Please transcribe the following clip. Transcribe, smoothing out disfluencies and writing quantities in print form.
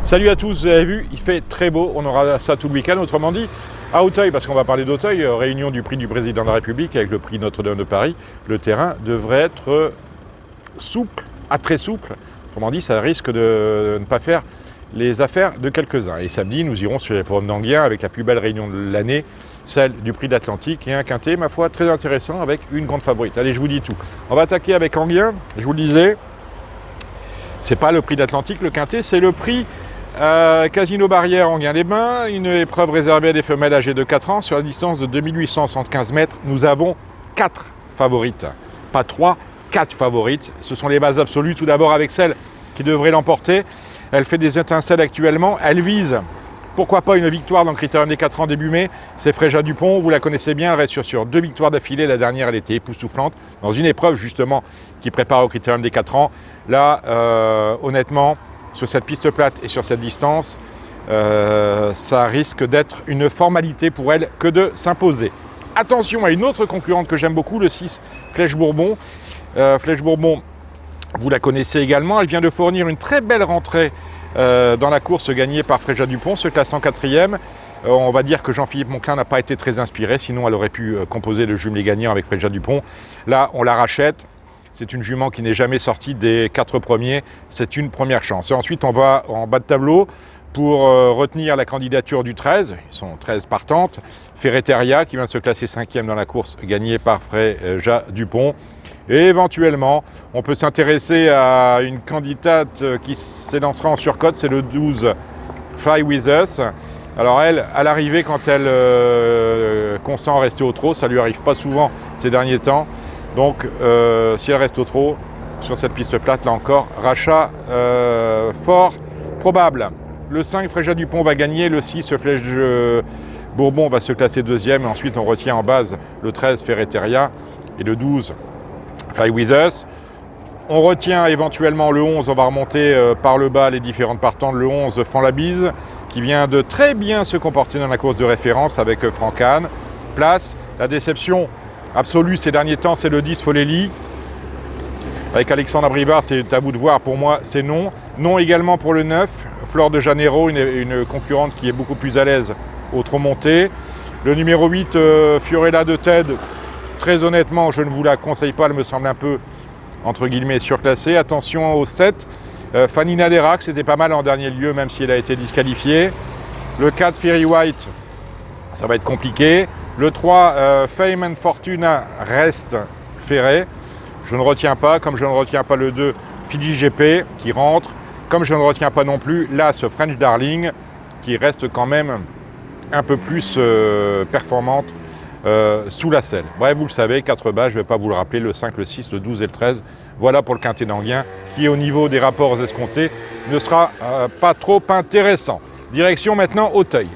Salut à tous, vous avez vu, il fait très beau, on aura ça tout le week-end, autrement dit, à Auteuil, parce qu'on va parler d'Auteuil, réunion du prix du président de la République avec le prix Notre-Dame de Paris, le terrain devrait être souple, très souple, autrement dit, ça risque de ne pas faire les affaires de quelques-uns. Et samedi, nous irons sur les programmes d'Anguien avec la plus belle réunion de l'année, celle du prix d'Atlantique, et un quintet, ma foi, très intéressant avec une grande favorite. Allez, je vous dis tout. On va attaquer avec Anguien, je vous le disais, c'est pas le prix d'Atlantique, le quintet, c'est le prix Casino Barrière Enghien-les-Bains, une épreuve réservée à des femelles âgées de 4 ans sur la distance de 2875 mètres. Nous avons 4 favorites, pas 3, 4 favorites. Ce sont les bases absolues, tout d'abord avec celle qui devrait l'emporter. Elle fait des étincelles actuellement, elle vise, pourquoi pas une victoire dans le critérium des 4 ans début mai. C'est Fréja Dupont, vous la connaissez bien, elle reste sur 2 victoires d'affilée. La dernière, elle était époustouflante dans une épreuve justement qui prépare au critérium des 4 ans. Là, honnêtement, sur cette piste plate et sur cette distance, ça risque d'être une formalité pour elle que de s'imposer. Attention à une autre concurrente que j'aime beaucoup, le 6, Flèche Bourbon. Flèche Bourbon, vous la connaissez également, elle vient de fournir une très belle rentrée dans la course gagnée par Fréja Dupont, se classe en 4e. On va dire que Jean-Philippe Monclin n'a pas été très inspiré, sinon elle aurait pu composer le jumelé gagnant avec Fréja Dupont. Là, on la rachète. C'est une jument qui n'est jamais sortie des 4 premiers. C'est une première chance. Et ensuite, on va en bas de tableau pour retenir la candidature du 13. Ils sont 13 partantes. Ferreteria qui vient de se classer 5e dans la course gagnée par Fréja Dupont. Et éventuellement, on peut s'intéresser à une candidate qui s'élancera en surcote. C'est le 12 Fly With Us. Alors elle, à l'arrivée, quand elle consent à rester au trot, ça lui arrive pas souvent ces derniers temps. Donc, si elle reste au trot, sur cette piste plate, là encore, rachat fort probable. Le 5, Fréja Dupont va gagner. Le 6, Flèche Bourbon va se classer 2e. Et ensuite, on retient en base le 13, Ferreteria. Et le 12, Fly With Us. On retient éventuellement le 11. On va remonter par le bas les différentes partantes. Le 11, Fend la Bise, qui vient de très bien se comporter dans la course de référence avec Franck-Anne. Place, la déception absolue ces derniers temps, c'est le 10 Folelli. Avec Alexandre Abrivard, c'est à vous de voir, pour moi c'est non. Non également pour le 9, Flore de Janeiro, une concurrente qui est beaucoup plus à l'aise au trot monté. Le numéro 8, Fiorella de Ted, très honnêtement, je ne vous la conseille pas, elle me semble un peu, entre guillemets, surclassée. Attention au 7, Fanina Derac, c'était pas mal en dernier lieu, même si elle a été disqualifiée. Le 4, Fairy White, ça va être compliqué. Le 3, Fame and Fortuna reste ferré. Je ne retiens pas, comme je ne retiens pas le 2, Fiji GP qui rentre. Comme je ne retiens pas non plus l'As French Darling qui reste quand même un peu plus performante sous la selle. Bref, vous le savez, 4 bas, je ne vais pas vous le rappeler, le 5, le 6, le 12 et le 13. Voilà pour le quintet d'Anguien qui, au niveau des rapports escomptés, ne sera pas trop intéressant. Direction maintenant Auteuil.